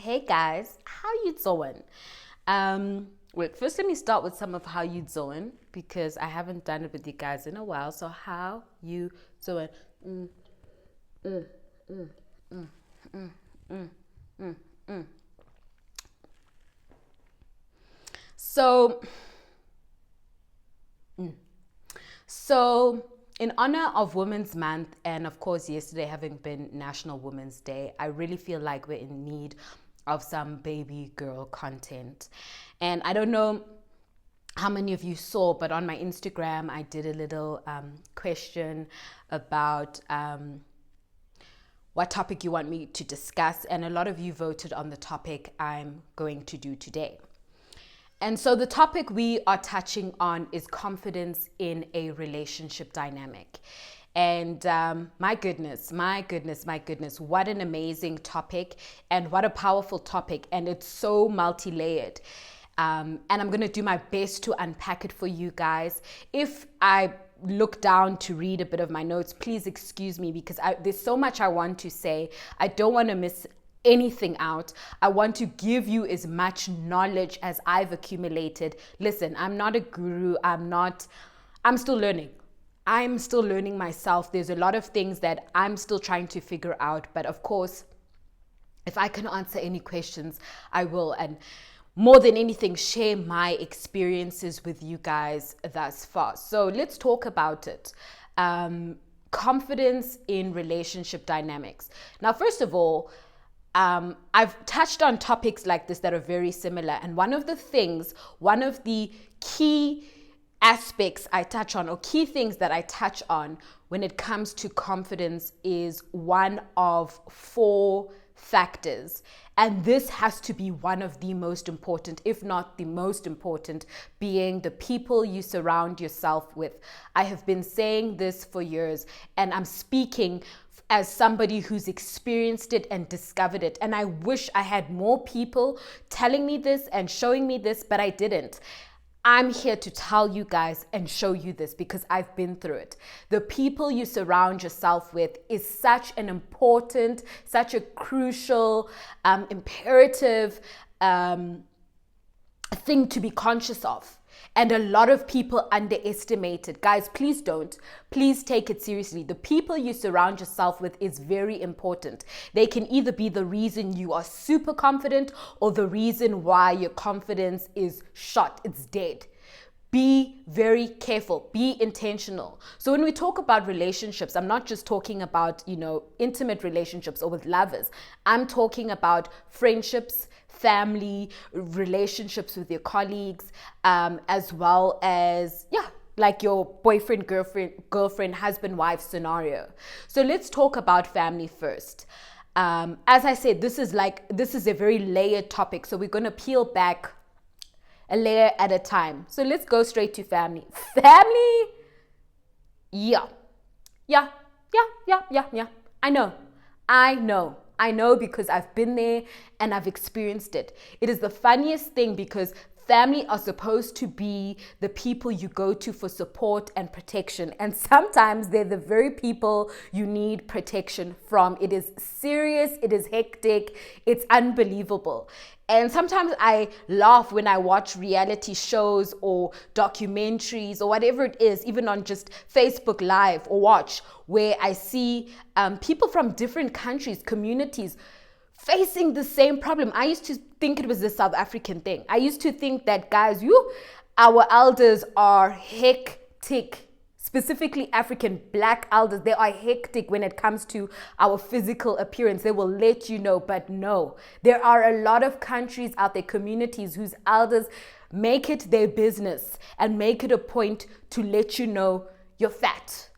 Hey guys, how you doing? Wait, first let me start with some of how you doing because I haven't done it with you guys in a while. So how you doing? Mm, mm, mm, mm, mm, mm, mm, mm. So, so in honor of Women's Month and of course yesterday having been National Women's Day, I really feel like we're in need of some baby girl content. And I don't know how many of you saw, but on my Instagram, I did a little question about what topic you want me to discuss. And a lot of you voted on the topic I'm going to do today. And so the topic we are touching on is confidence in a relationship dynamic. And my goodness, what an amazing topic and what a powerful topic. And it's so multi-layered. And I'm going to do my best to unpack it for you guys. If I look down to read a bit of my notes, please excuse me because there's so much I want to say. I don't want to miss anything out. I want to give you as much knowledge as I've accumulated. Listen, I'm not a guru. I'm still learning. I'm still learning myself. There's a lot of things that I'm still trying to figure out. But of course, if I can answer any questions, I will. And more than anything, share my experiences with you guys thus far. So let's talk about it. Confidence in relationship dynamics. Now, first of all, I've touched on topics like this that are very similar. And one of the key aspects I touch on, or key things that I touch on when it comes to confidence, is one of four factors. And this has to be one of the most important, if not the most important, being the people you surround yourself with. I have been saying this for years, and I'm speaking as somebody who's experienced it and discovered it. And I wish I had more people telling me this and showing me this, but I didn't. I'm here to tell you guys and show you this because I've been through it. The people you surround yourself with is such an important, such a crucial, imperative thing to be conscious of. And a lot of people underestimate it. Guys, please don't. Please take it seriously. The people you surround yourself with is very important. They can either be the reason you are super confident or the reason why your confidence is shot. It's dead. Be very careful. Be intentional. So when we talk about relationships, I'm not just talking about, intimate relationships or with lovers. I'm talking about friendships, family, relationships with your colleagues, as well as, like your boyfriend, girlfriend, husband, wife scenario. So let's talk about family first. As I said, this is a very layered topic. So we're going to peel back a layer at a time. So let's go straight to family. Family? Yeah. I know because I've been there and I've experienced it. It is the funniest thing because family are supposed to be the people you go to for support and protection. And sometimes they're the very people you need protection from. It is serious. It is hectic. It's unbelievable. And sometimes I laugh when I watch reality shows or documentaries or whatever it is, even on just Facebook Live or watch, where I see people from different countries, communities, facing the same problem. I used to think it was the South African thing. I used to think that, guys, our elders are hectic, specifically African Black elders. They are hectic when it comes to our physical appearance. They will let you know, but no. There are a lot of countries out there, communities whose elders make it their business and make it a point to let you know you're fat.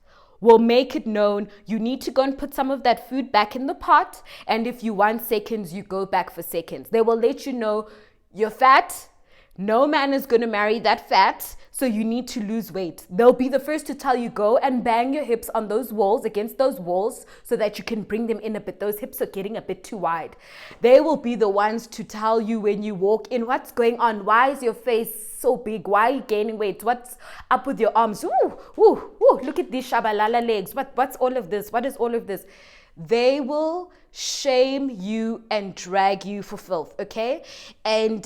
Will make it known you need to go and put some of that food back in the pot. And if you want seconds, you go back for seconds. They will let you know you're fat. No man is going to marry that fat. So you need to lose weight. They'll be the first to tell you go and bang your hips on those walls, against those walls, so that you can bring them in a bit. Those hips are getting a bit too wide. They will be the ones to tell you when you walk in, what's going on? Why is your face so big? Why are you gaining weight? What's up with your arms? Look at these shabalala legs. What's all of this? What is all of this? They will shame you and drag you for filth, okay? And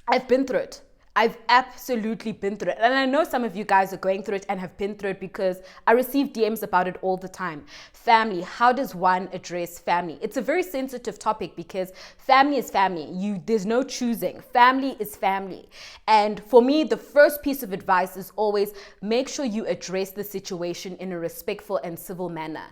I've been through it. I've absolutely been through it. And I know some of you guys are going through it and have been through it, because I receive DMs about it all the time. Family, how does one address family? It's a very sensitive topic, because family is family. There's no choosing. Family is family. And for me, the first piece of advice is always make sure you address the situation in a respectful and civil manner.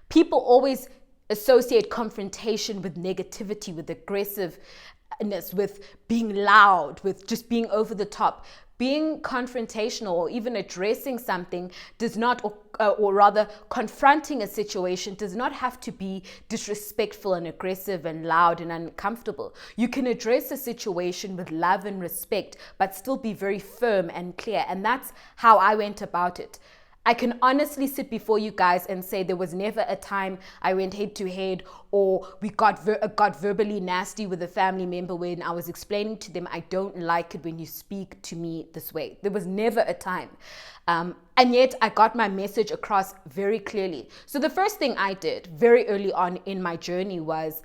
People always associate confrontation with negativity, with aggressiveness, with being loud, with just being over the top. Being confrontational or even addressing something does not, or rather confronting a situation does not have to be disrespectful and aggressive and loud and uncomfortable. You can address a situation with love and respect, but still be very firm and clear. And that's how I went about it. I can honestly sit before you guys and say there was never a time I went head to head or we got verbally nasty with a family member when I was explaining to them, I don't like it when you speak to me this way. There was never a time. And yet I got my message across very clearly. So the first thing I did very early on in my journey was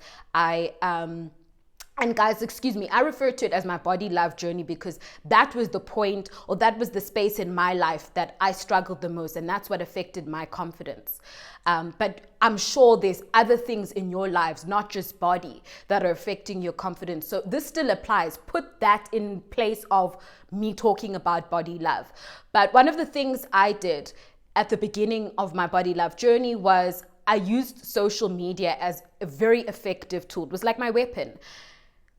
and guys, excuse me, I refer to it as my body love journey, because that was the point, or that was the space in my life that I struggled the most, and that's what affected my confidence. But I'm sure there's other things in your lives, not just body, that are affecting your confidence. So this still applies. Put that in place of me talking about body love. But one of the things I did at the beginning of my body love journey was I used social media as a very effective tool. It was like my weapon.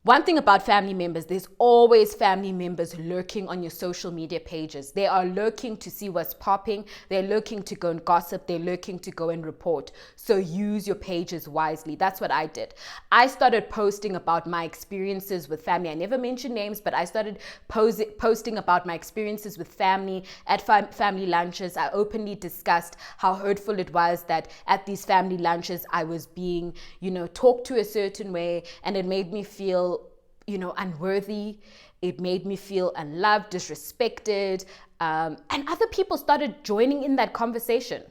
One thing about family members, there's always family members lurking on your social media pages. They are lurking to see what's popping. They're lurking to go and gossip. They're lurking to go and report. So use your pages wisely. That's what I did. I started posting about my experiences with family. I never mentioned names, but I started posting about my experiences with family at family lunches. I openly discussed how hurtful it was that at these family lunches, I was being, talked to a certain way, and it made me feel unworthy. It made me feel unloved, disrespected. And other people started joining in that conversation.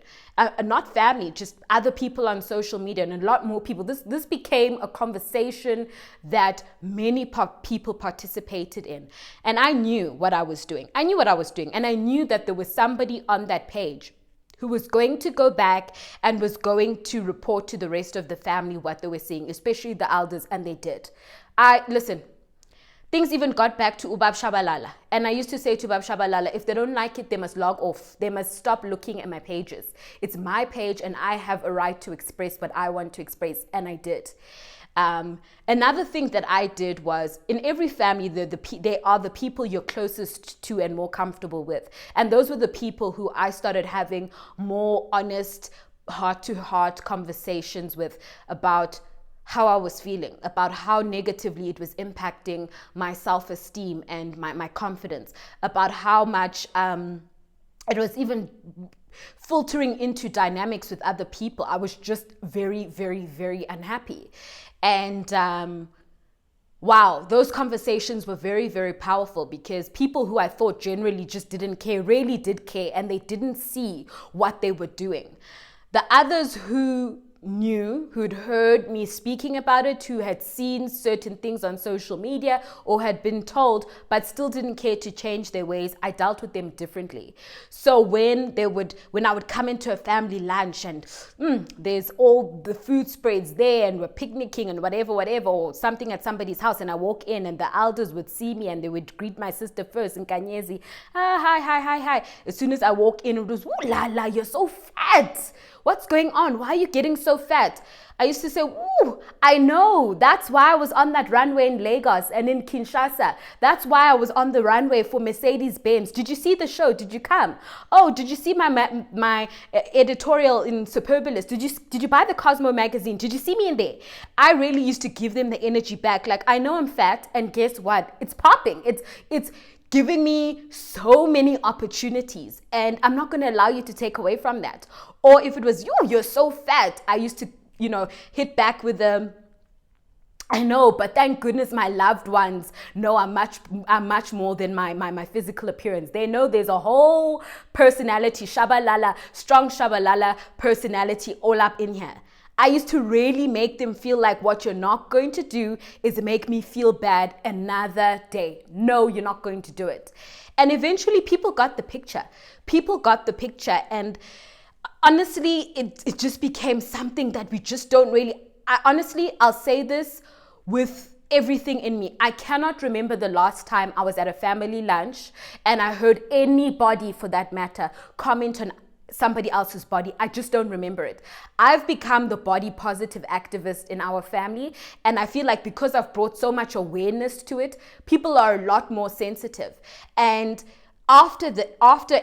Not family, just other people on social media, and a lot more people. This became a conversation that many people participated in. And I knew what I was doing. And I knew that there was somebody on that page who was going to go back and was going to report to the rest of the family what they were seeing, especially the elders, and they did. Listen, things even got back to Ubab Shabalala. And I used to say to Ubab Shabalala, if they don't like it, they must log off. They must stop looking at my pages. It's my page and I have a right to express what I want to express. And I did. Another thing that I did was, in every family, they are the people you're closest to and more comfortable with. And those were the people who I started having more honest, heart-to-heart conversations with about how I was feeling, about how negatively it was impacting my self-esteem and my confidence, about how much it was even filtering into dynamics with other people. I was just very, very, very unhappy. And wow, those conversations were very, very powerful, because people who I thought generally just didn't care really did care, and they didn't see what they were doing. The others who knew, who'd heard me speaking about it, who had seen certain things on social media or had been told, but still didn't care to change their ways, I dealt with them differently. So when I would come into a family lunch and there's all the food spreads there and we're picnicking and whatever, or something at somebody's house, and I walk in and the elders would see me and they would greet my sister first in Kanyezi. Hi. As soon as I walk in, it was, ooh la la, you're so fat. What's going on? Why are you getting so fat? I used to say, ooh, I know. That's why I was on that runway in Lagos and in Kinshasa. That's why I was on the runway for Mercedes-Benz. Did you see the show? Did you come? Oh, did you see my editorial in Superbalist? Did you buy the Cosmo magazine? Did you see me in there? I really used to give them the energy back. Like, I know I'm fat, and guess what? It's popping. It's giving me so many opportunities, and I'm not going to allow you to take away from that. Or if it was you're so fat, I used to, hit back with I know, but thank goodness my loved ones know I'm much more than my physical appearance. They know there's a whole personality, shabalala, strong shabalala personality all up in here. I used to really make them feel like what you're not going to do is make me feel bad another day. No, you're not going to do it. And eventually people got the picture. People got the picture, and honestly, it just became something that we just don't really, I'll say this with everything in me. I cannot remember the last time I was at a family lunch and I heard anybody, for that matter, comment on somebody else's body. I just don't remember it. I've become the body positive activist in our family, and I feel like because I've brought so much awareness to it, people are a lot more sensitive. And after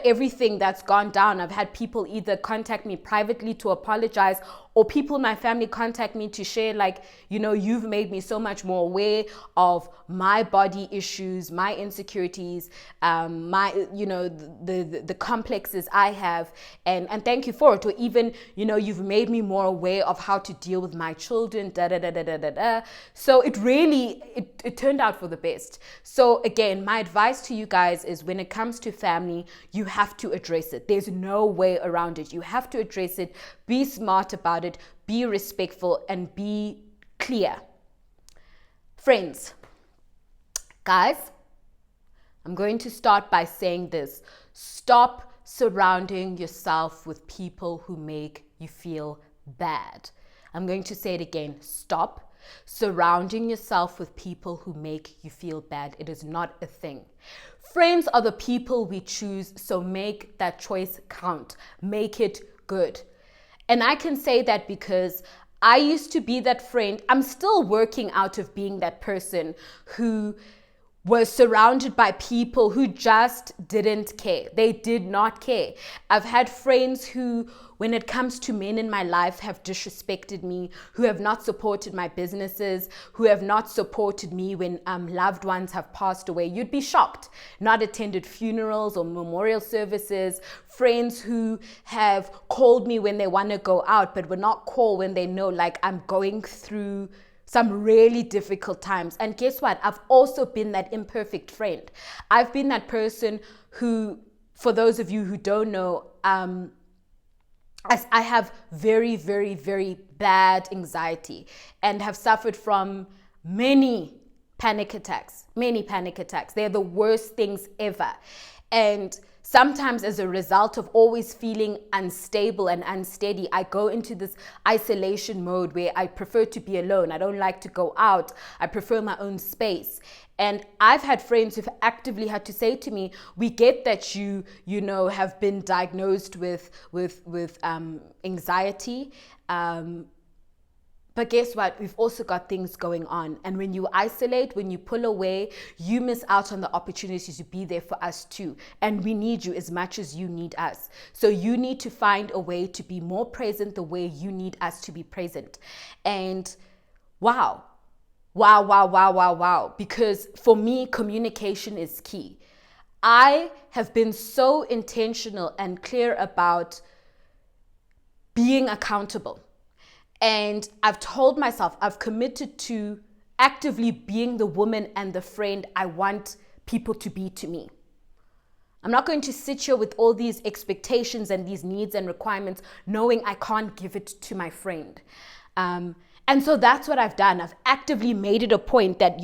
everything that's gone down, I've had people either contact me privately to apologize, or people in my family contact me to share, like, you've made me so much more aware of my body issues, my insecurities, my, the complexes I have, and thank you for it. Or even, you've made me more aware of how to deal with my children, So it really, it turned out for the best. So again, my advice to you guys is, when it comes to family, you have to address it. There's no way around it. You have to address it. Be smart about it. Be respectful and be clear. Friends, guys, I'm going to start by saying this. Stop surrounding yourself with people who make you feel bad. I'm going to say it again. Stop surrounding yourself with people who make you feel bad. It is not a thing. Friends are the people we choose, so make that choice count. Make it good. And I can say that because I used to be that friend. I'm still working out of being that person who was surrounded by people who just didn't care. They did not care. I've had friends who, when it comes to men in my life, have disrespected me, who have not supported my businesses, who have not supported me when loved ones have passed away. You'd be shocked. Not attended funerals or memorial services. Friends who have called me when they want to go out, but will not call when they know, like, I'm going through some really difficult times. And guess what? I've also been that imperfect friend. I've been that person who, for those of you who don't know, as I have very, very, very bad anxiety and have suffered from many panic attacks. They're the worst things ever. And sometimes, as a result of always feeling unstable and unsteady, I go into this isolation mode where I prefer to be alone. I don't like to go out. I prefer my own space. And I've had friends who've actively had to say to me, we get that you have been diagnosed with anxiety. But guess what? We've also got things going on. And when you isolate, when you pull away, you miss out on the opportunity to be there for us too. And we need you as much as you need us. So you need to find a way to be more present the way you need us to be present. And wow. Because for me, communication is key. I have been so intentional and clear about being accountable. And I've told myself, I've committed to actively being the woman and the friend I want people to be to me. I'm not going to sit here with all these expectations and these needs and requirements, knowing I can't give it to my friend. And so that's what I've done. I've actively made it a point that,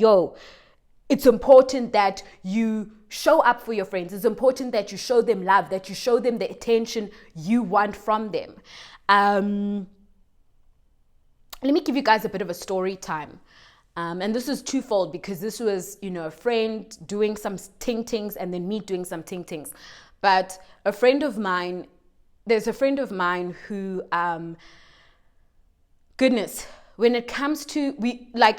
it's important that you show up for your friends. It's important that you show them love, that you show them the attention you want from them. Let me give you guys a bit of a story time. And this is twofold, because this was, a friend doing some ting-tings and then me doing some ting-tings. But there's a friend of mine who, when it comes to,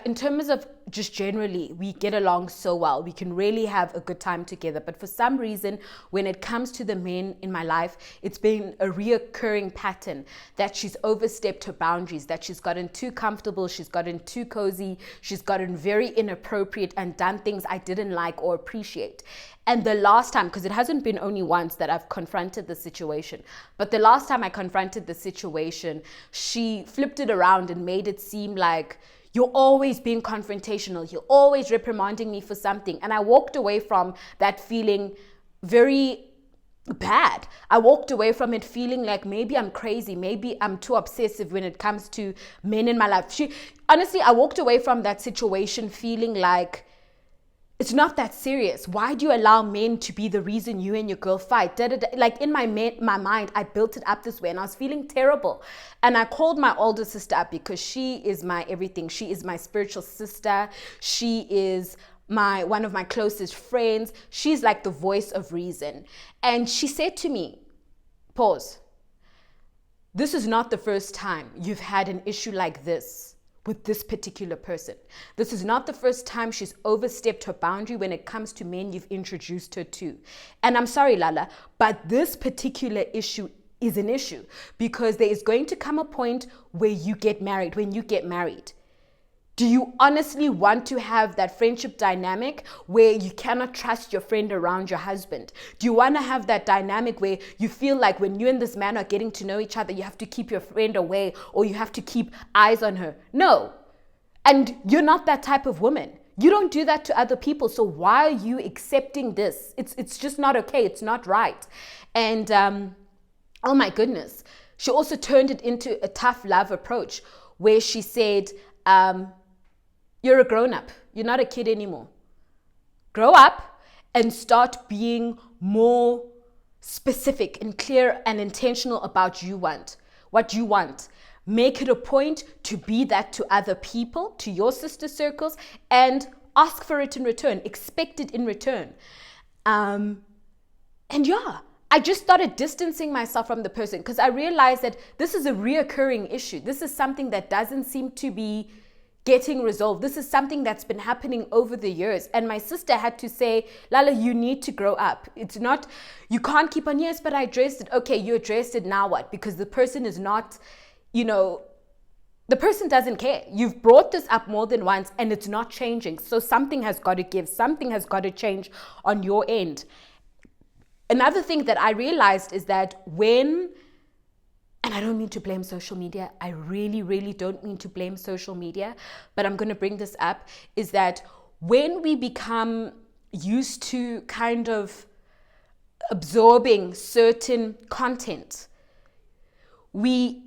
in terms of just generally, we get along so well. We can really have a good time together. But for some reason, when it comes to the men in my life, it's been a reoccurring pattern that she's overstepped her boundaries, that she's gotten too comfortable, she's gotten too cozy, she's gotten very inappropriate and done things I didn't like or appreciate. And the last time, because it hasn't been only once that I've confronted the situation, but the last time I confronted the situation, she flipped it around and made it seem like, You're always being confrontational. You're always reprimanding me for something. And I walked away from that feeling very bad. I walked away from it feeling like maybe I'm crazy, maybe I'm too obsessive when it comes to men in my life. Honestly, I walked away from that situation feeling like it's not that serious. Why do you allow men to be the reason you and your girl fight? Like in my mind, I built it up this way and I was feeling terrible. And I called my older sister up because she is my everything. She is my spiritual sister. She is one of my closest friends. She's like the voice of reason. And she said to me, pause. This is not the first time you've had an issue like this with this particular person. This is not the first time she's overstepped her boundary when it comes to men you've introduced her to. And I'm sorry, Lala, but this particular issue is an issue because there is going to come a point where you get married, when you get married. Do you honestly want to have that friendship dynamic where you cannot trust your friend around your husband? Do you want to have that dynamic where you feel like when you and this man are getting to know each other, you have to keep your friend away or you have to keep eyes on her? No. And you're not that type of woman. You don't do that to other people. So why are you accepting this? It's just not okay. It's not right. And oh my goodness. She also turned it into a tough love approach where she said, you're a grown-up. You're not a kid anymore. Grow up and start being more specific and clear and intentional about what you want. Make it a point to be that to other people, to your sister circles, and ask for it in return. Expect it in return. I just started distancing myself from the person because I realized that this is a reoccurring issue. This is something that doesn't seem to be getting resolved. This is something that's been happening over the years. And my sister had to say, Lala, you need to grow up. It's not, you can't keep on, yes, but I addressed it. Okay, you addressed it, now what? Because the person is not, the person doesn't care. You've brought this up more than once and it's not changing. So something has got to give. Something has got to change on your end. Another thing that I realized is that and I don't mean to blame social media. I really, really don't mean to blame social media, but I'm going to bring this up, is that when we become used to kind of absorbing certain content, we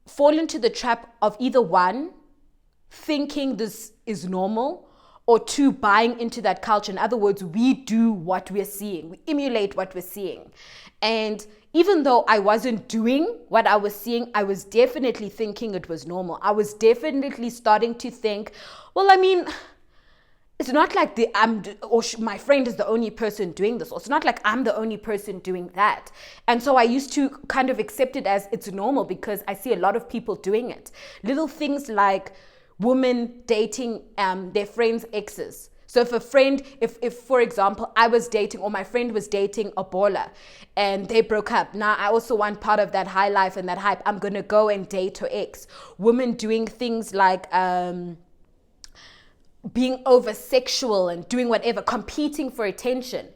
fall into the trap of either one, thinking this is normal, or two, buying into that culture. In other words, we do what we're seeing. We emulate what we're seeing. And even though I wasn't doing what I was seeing, I was definitely thinking it was normal. I was definitely starting to think, well, I mean, it's not like my friend is the only person doing this, or it's not like I'm the only person doing that. And so I used to kind of accept it as it's normal because I see a lot of people doing it. Little things like women dating their friends' exes. So if for example, I was dating or my friend was dating a baller and they broke up. Now I also want part of that high life and that hype. I'm going to go and date her ex. Women doing things like being over sexual and doing whatever, competing for attention,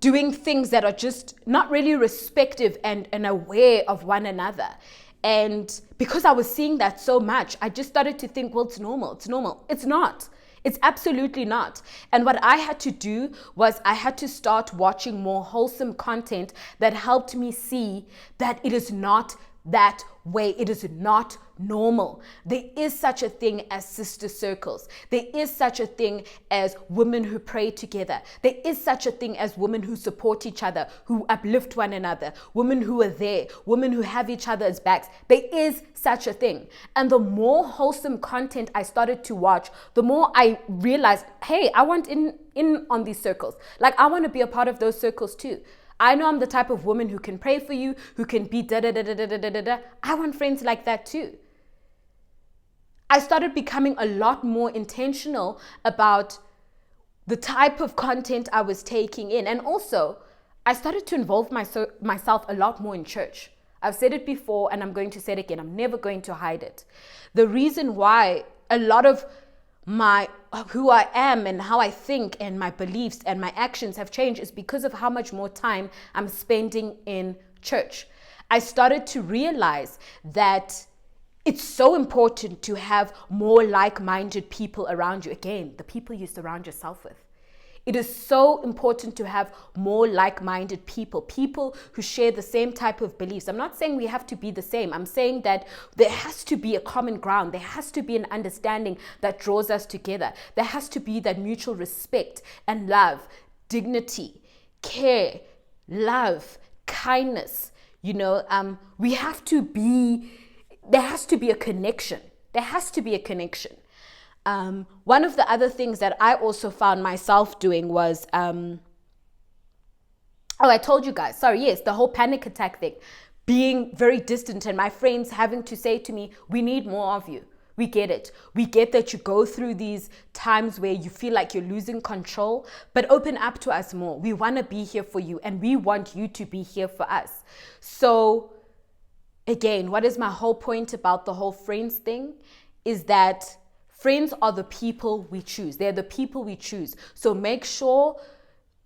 doing things that are just not really respective and aware of one another. And because I was seeing that so much, I just started to think, well, it's normal. It's normal. It's not. It's absolutely not. And what I had to do was I had to start watching more wholesome content that helped me see that it is not that way. It is not normal. There is such a thing as sister circles. There is such a thing as women who pray together. There is such a thing as women who support each other, who uplift one another, women who are there, women who have each other's backs. There is such a thing. And the more wholesome content I started to watch, the more I realized, hey, I want in on these circles. Like, I want to be a part of those circles too. I know I'm the type of woman who can pray for you, who can be da-da-da-da-da-da-da-da. I want friends like that too. I started becoming a lot more intentional about the type of content I was taking in. And also, I started to involve myself a lot more in church. I've said it before and I'm going to say it again. I'm never going to hide it. The reason why a lot of who I am and how I think and my beliefs and my actions have changed is because of how much more time I'm spending in church. I started to realize that It's so important to have more like-minded people around you. Again, the people you surround yourself with. It is so important to have more like-minded people, people who share the same type of beliefs. I'm not saying we have to be the same. I'm saying that there has to be a common ground. There has to be an understanding that draws us together. There has to be that mutual respect and love, dignity, care, love, kindness. We have to be, there has to be a connection. There has to be a connection. One of the other things that I also found myself doing was, I told you guys, the whole panic attack thing, being very distant and my friends having to say to me, we need more of you. We get it. We get that you go through these times where you feel like you're losing control, but open up to us more. We want to be here for you and we want you to be here for us. So again, what is my whole point about the whole friends thing is that friends are the people we choose. They're the people we choose. So make sure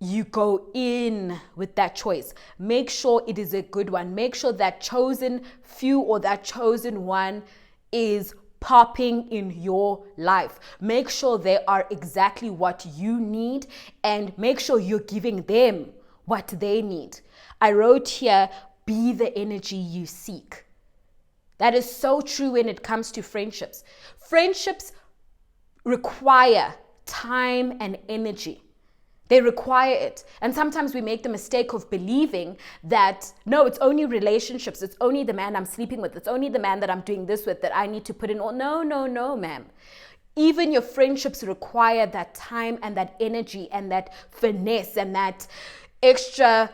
you go in with that choice. Make sure it is a good one. Make sure that chosen few or that chosen one is popping in your life. Make sure they are exactly what you need and make sure you're giving them what they need. I wrote here, be the energy you seek. That is so true when it comes to friendships. Friendships require time and energy. They require it. And sometimes we make the mistake of believing that, no, it's only relationships. It's only the man I'm sleeping with. It's only the man that I'm doing this with that I need to put in all. No, ma'am. Even your friendships require that time and that energy and that finesse and that extra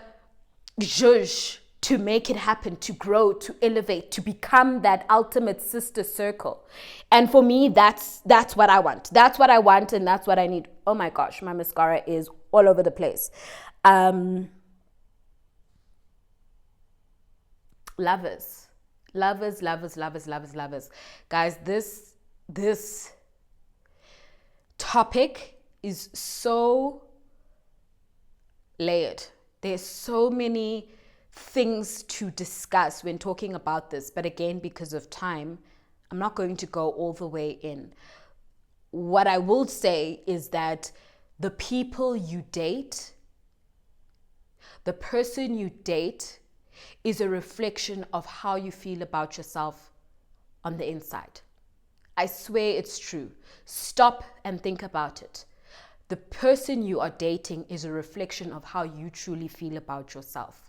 zhuzh to make it happen, to grow, to elevate, to become that ultimate sister circle. And for me, that's what I want. That's what I want and that's what I need. Oh my gosh, my mascara is all over the place. Lovers. Guys, this topic is so layered. There's so many things to discuss when talking about this, but again, because of time, I'm not going to go all the way in. What I will say is that the people you date, the person you date, is a reflection of how you feel about yourself on the inside. I swear it's true. Stop and think about it. The person you are dating is a reflection of how you truly feel about yourself.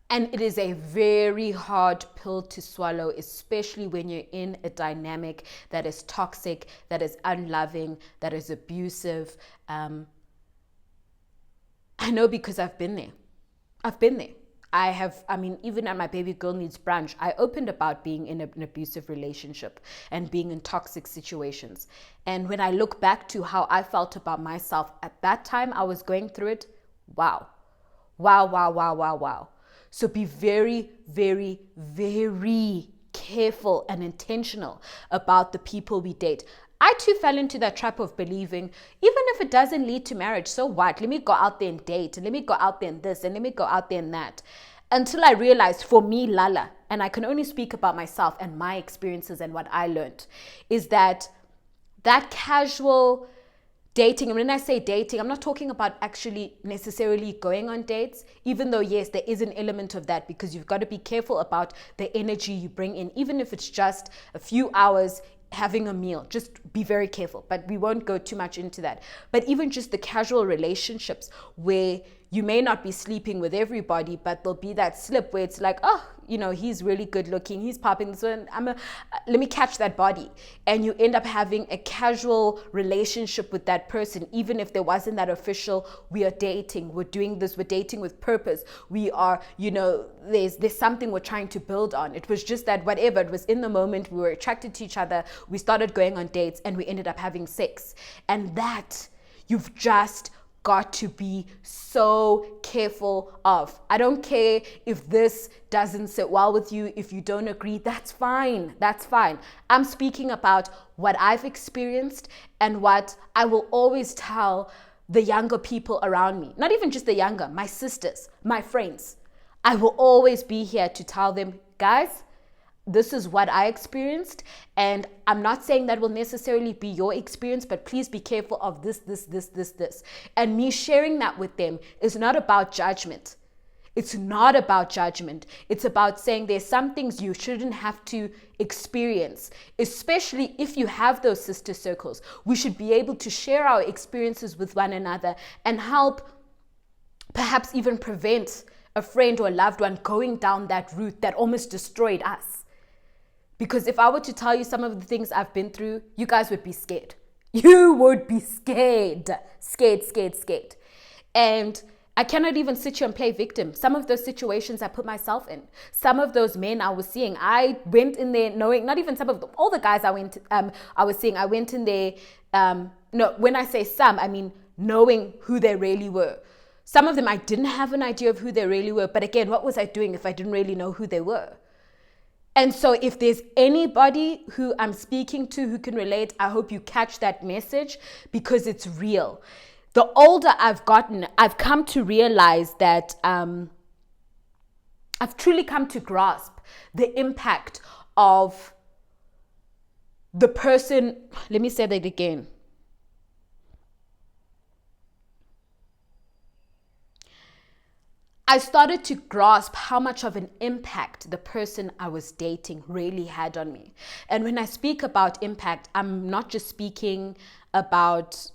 And it is a very hard pill to swallow, especially when you're in a dynamic that is toxic, that is unloving, that is abusive. I know because I've been there. Even at my baby girl needs brunch, I opened about being in an abusive relationship and being in toxic situations. And when I look back to how I felt about myself at that time I was going through it, wow. So be very, very, very careful and intentional about the people we date. I too fell into that trap of believing, even if it doesn't lead to marriage, so what? Let me go out there and date, and let me go out there and this, and let me go out there and that. Until I realized, for me, Lala, and I can only speak about myself and my experiences and what I learned, is that casual dating, and when I say dating, I'm not talking about actually necessarily going on dates, even though, yes, there is an element of that because you've got to be careful about the energy you bring in, even if it's just a few hours having a meal. Just be very careful, but we won't go too much into that. But even just the casual relationships where you may not be sleeping with everybody, but there'll be that slip where it's like, oh, he's really good looking, he's popping this one, let me catch that body. And you end up having a casual relationship with that person, even if there wasn't that official, we are dating, we're doing this, we're dating with purpose, we are, there's something we're trying to build on. It was just that whatever, it was in the moment, we were attracted to each other, we started going on dates, and we ended up having sex. And that, you've just got to be so careful of. I don't care if this doesn't sit well with you, if you don't agree, that's fine. I'm speaking about what I've experienced and what I will always tell the younger people around me. Not even just the younger, my sisters, my friends. I will always be here to tell them, guys, this is what I experienced, and I'm not saying that will necessarily be your experience, but please be careful of this. And me sharing that with them is not about judgment. It's not about judgment. It's about saying there's some things you shouldn't have to experience, especially if you have those sister circles. We should be able to share our experiences with one another and help, perhaps even prevent a friend or a loved one going down that route that almost destroyed us. Because if I were to tell you some of the things I've been through, you guys would be scared. You would be scared. Scared. And I cannot even sit here and play victim. Some of those situations I put myself in. Some of those men I was seeing, I went in there knowing, not even some of them, all the guys I was seeing, I went in there, no, when I say some, I mean knowing who they really were. Some of them I didn't have an idea of who they really were. But again, what was I doing if I didn't really know who they were? And so if there's anybody who I'm speaking to who can relate, I hope you catch that message, because it's real. The older I've gotten, I've come to realize that I've truly come to grasp the impact of the person. Let me say that again. I started to grasp how much of an impact the person I was dating really had on me. And when I speak about impact, I'm not just speaking about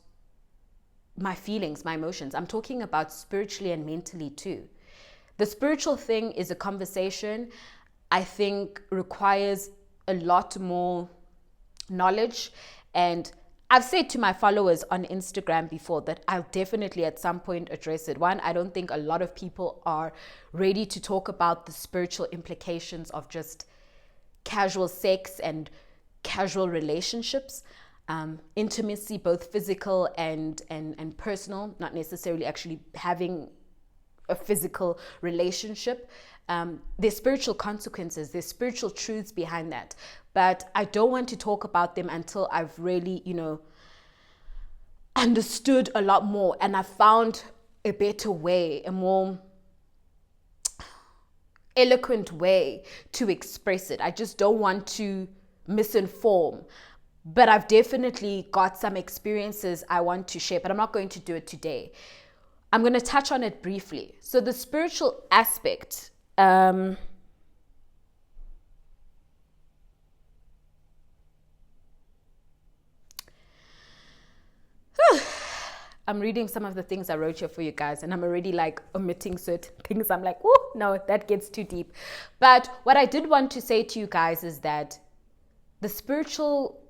my feelings, my emotions. I'm talking about spiritually and mentally too. The spiritual thing is a conversation I think requires a lot more knowledge, and I've said to my followers on Instagram before that I'll definitely at some point address it. One, I don't think a lot of people are ready to talk about the spiritual implications of just casual sex and casual relationships. Intimacy, both physical and personal, not necessarily actually having a physical relationship. There's spiritual consequences, there's spiritual truths behind that. But I don't want to talk about them until I've really, understood a lot more, and I found a better way, a more eloquent way to express it. I just don't want to misinform. But I've definitely got some experiences I want to share, but I'm not going to do it today. I'm going to touch on it briefly. So the spiritual aspect, I'm reading some of the things I wrote here for you guys, and I'm already like omitting certain things. I'm like, oh, no, that gets too deep. But what I did want to say to you guys is that the spiritual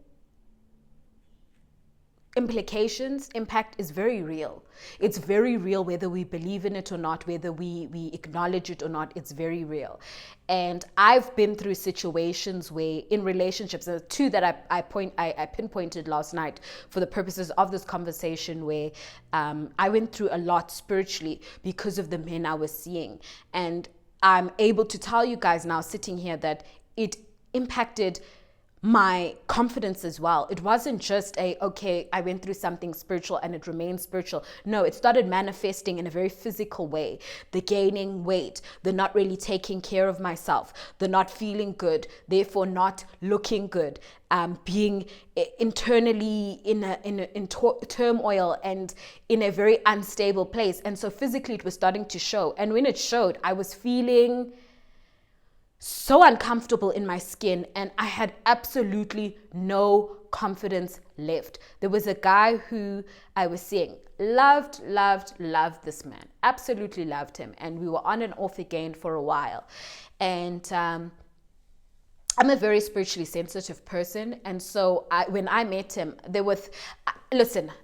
impact is very real. It's very real, whether we believe in it or not, whether we acknowledge it or not. It's very real. And I've been through situations where in relationships, there are two that I pinpointed last night for the purposes of this conversation, where I went through a lot spiritually because of the men I was seeing. And I'm able to tell you guys now, sitting here, that it impacted my confidence as well. It wasn't just okay, I went through something spiritual and it remained spiritual. No, it started manifesting in a very physical way. The gaining weight, the not really taking care of myself, the not feeling good, therefore not looking good, being internally in turmoil and in a very unstable place. And so physically it was starting to show. And when it showed, I was feeling so uncomfortable in my skin, and I had absolutely no confidence left. There was a guy who I was seeing, loved this man, absolutely loved him, and we were on and off again for a while. And I'm a very spiritually sensitive person, and so when I met him,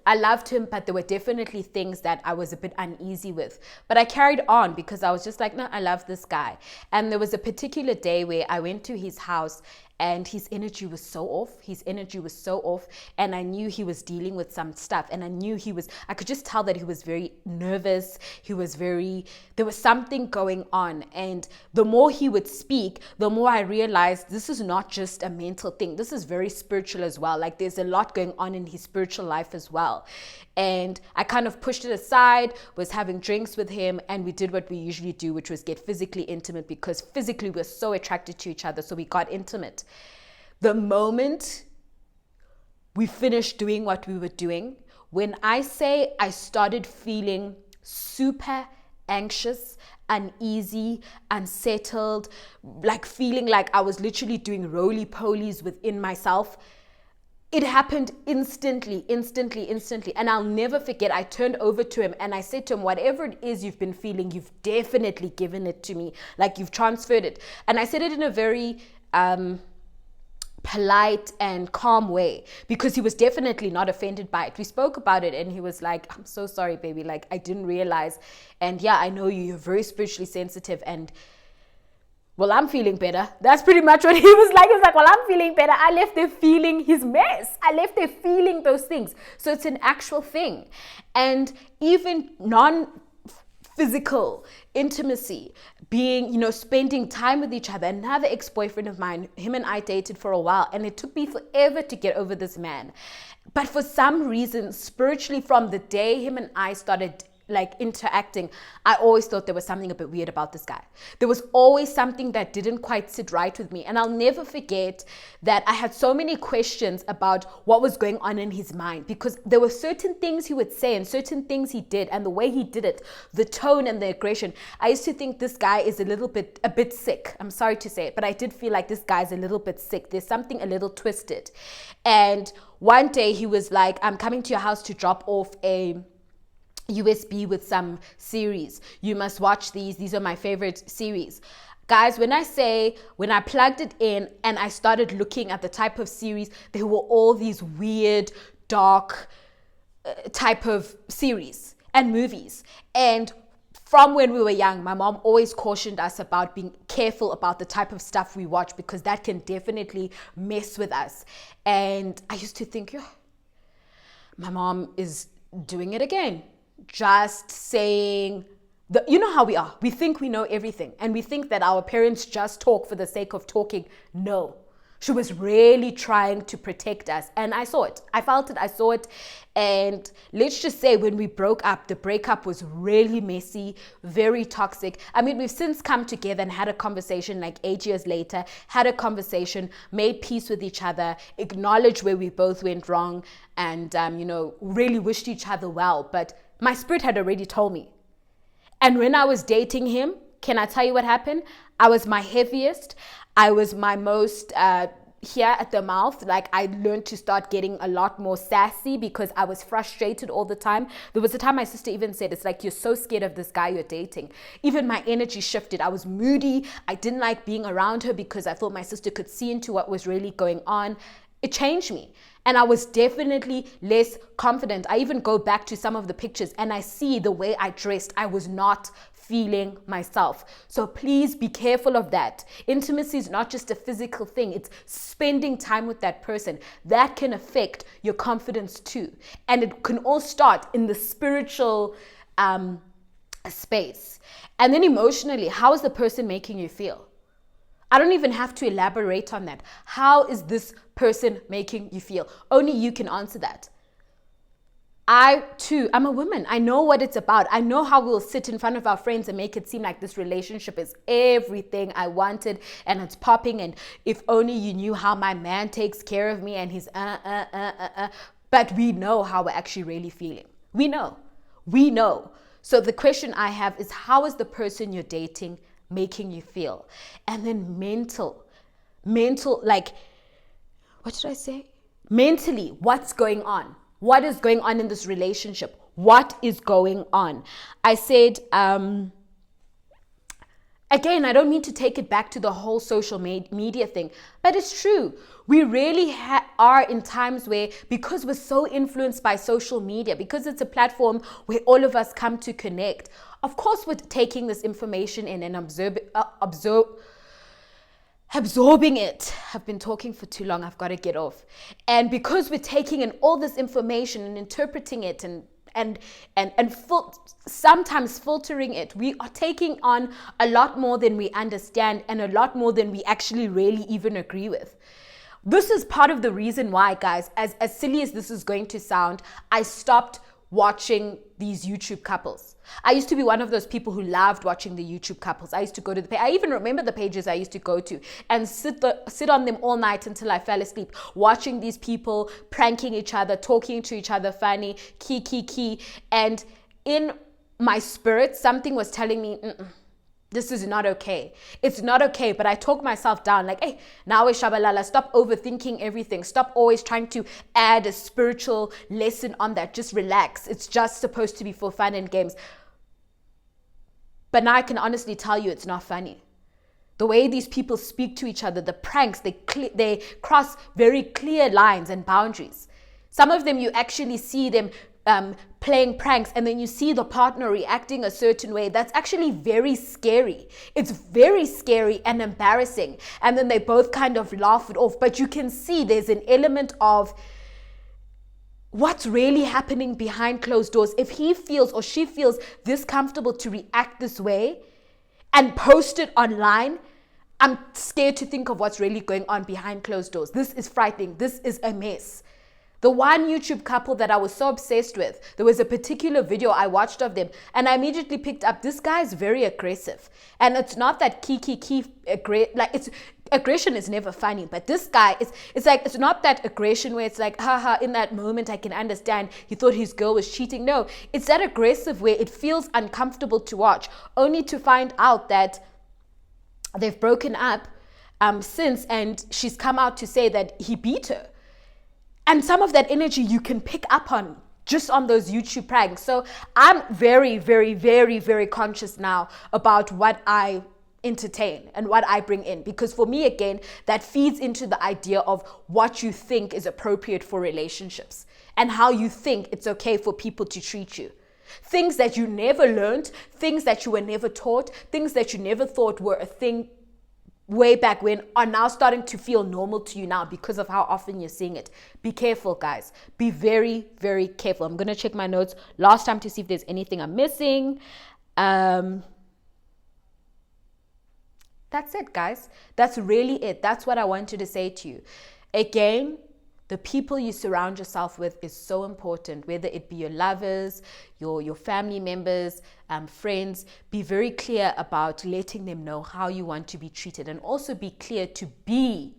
I loved him, but there were definitely things that I was a bit uneasy with. But I carried on because I was just like, no, I love this guy. And there was a particular day where I went to his house, and his energy was so off. And I knew he was dealing with some stuff, and I could just tell that he was very nervous. There was something going on. And the more he would speak, the more I realized this is not just a mental thing. This is very spiritual as well. Like, there's a lot going on in his spiritual life as well. And I kind of pushed it aside, was having drinks with him, and we did what we usually do, which was get physically intimate, because physically we're so attracted to each other. So we got intimate. The moment we finished doing what we were doing, when I say I started feeling super anxious, uneasy, unsettled, like feeling like I was literally doing roly-polies within myself, it happened instantly. And I'll never forget, I turned over to him and I said to him, whatever it is you've been feeling, you've definitely given it to me. Like, you've transferred it. And I said it in a very polite and calm way, because he was definitely not offended by it. We spoke about it and he was like, I'm so sorry, baby. Like, I didn't realize. And yeah, I know you're very spiritually sensitive, and well, I'm feeling better. That's pretty much what he was like. He was like, well, I'm feeling better. I left there feeling his mess. I left there feeling those things. So it's an actual thing. And even non-physical intimacy, being, spending time with each other. Another ex-boyfriend of mine, him and I dated for a while, and it took me forever to get over this man. But for some reason, spiritually, from the day him and I started interacting, I always thought there was something a bit weird about this guy. There was always something that didn't quite sit right with me. And I'll never forget that I had so many questions about what was going on in his mind, because there were certain things he would say and certain things he did, and the way he did it, the tone and the aggression. I used to think this guy is a bit sick. I'm sorry to say it, but I did feel like this guy's a little bit sick. There's something a little twisted. And one day he was like, I'm coming to your house to drop off a USB with some series. You must watch these. These are my favorite series. Guys, when I plugged it in and I started looking at the type of series, there were all these weird, dark type of series and movies. And from when we were young, my mom always cautioned us about being careful about the type of stuff we watch, because that can definitely mess with us. And I used to think, my mom is doing it again. Just saying, you know how we are. We think we know everything, and we think that our parents just talk for the sake of talking. No, she was really trying to protect us, and I saw it. I felt it. I saw it. And let's just say, when we broke up, the breakup was really messy, very toxic. I mean, we've since come together and had a conversation, like 8 years later, made peace with each other, acknowledged where we both went wrong, and really wished each other well. But my spirit had already told me. And when I was dating him, can I tell you what happened? I was my heaviest. I was my most here at the mouth. Like, I learned to start getting a lot more sassy because I was frustrated all the time. There was a time my sister even said, it's like, you're so scared of this guy you're dating. Even my energy shifted. I was moody. I didn't like being around her because I thought my sister could see into what was really going on. It changed me. And I was definitely less confident. I even go back to some of the pictures and I see the way I dressed. I was not feeling myself. So please be careful of that. Intimacy is not just a physical thing. It's spending time with that person. That can affect your confidence too. And it can all start in the spiritual space. And then emotionally, how is the person making you feel? I don't even have to elaborate on that. How is this person making you feel? Only you can answer that. I too, I'm a woman. I know what it's about. I know how we'll sit in front of our friends and make it seem like this relationship is everything I wanted and it's popping. And if only you knew how my man takes care of me and he's But we know how we're actually really feeling. We know. So the question I have is, how is the person you're dating making you feel? And then mental, like, what did I say? Mentally, what's going on? What is going on in this relationship? What is going on? I said, again, I don't mean to take it back to the whole social media thing, but it's true. We really are in times where, because we're so influenced by social media, because it's a platform where all of us come to connect, of course we're taking this information in and absorbing it. I've been talking for too long. I've got to get off. And because we're taking in all this information and interpreting it sometimes filtering it, we are taking on a lot more than we understand and a lot more than we actually really even agree with. This is part of the reason why, guys, as silly as this is going to sound, I stopped watching these YouTube couples. I used to be one of those people who loved watching the YouTube couples. I used to go to I even remember the pages I used to go to and sit on them all night until I fell asleep, watching these people pranking each other, talking to each other funny, key. And in my spirit, something was telling me, this is not okay. It's not okay. But I talk myself down like, hey, now Shabalala, stop overthinking everything. Stop always trying to add a spiritual lesson on that. Just relax. It's just supposed to be for fun and games. But now I can honestly tell you it's not funny. The way these people speak to each other, the pranks, they cross very clear lines and boundaries. Some of them you actually see them playing pranks, and then you see the partner reacting a certain way. That's actually very scary. It's very scary and embarrassing. And then they both kind of laugh it off. But you can see there's an element of what's really happening behind closed doors. If he feels or she feels this comfortable to react this way and post it online, I'm scared to think of what's really going on behind closed doors. This is frightening. This is a mess. The one YouTube couple that I was so obsessed with, there was a particular video I watched of them, and I immediately picked up, this guy is very aggressive. And it's not that aggression is never funny, but this guy it's not that aggression where it's like, haha, in that moment I can understand he thought his girl was cheating. No, it's that aggressive where it feels uncomfortable to watch, only to find out that they've broken up since, and she's come out to say that he beat her. And some of that energy you can pick up on just on those YouTube pranks. So I'm very, very, very, very conscious now about what I entertain and what I bring in. Because for me, again, that feeds into the idea of what you think is appropriate for relationships and how you think it's okay for people to treat you. Things that you never learned, things that you were never taught, things that you never thought were a thing way back when are now starting to feel normal to you now because of how often you're seeing it. Be careful, guys. Be very, very careful. I'm going to check my notes last time to see if there's anything I'm missing. That's it, guys. That's really it. That's what I wanted to say to you. Again, the people you surround yourself with is so important, whether it be your lovers, your family members, friends. Be very clear about letting them know how you want to be treated, and also be clear to be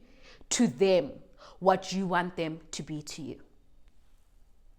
to them what you want them to be to you.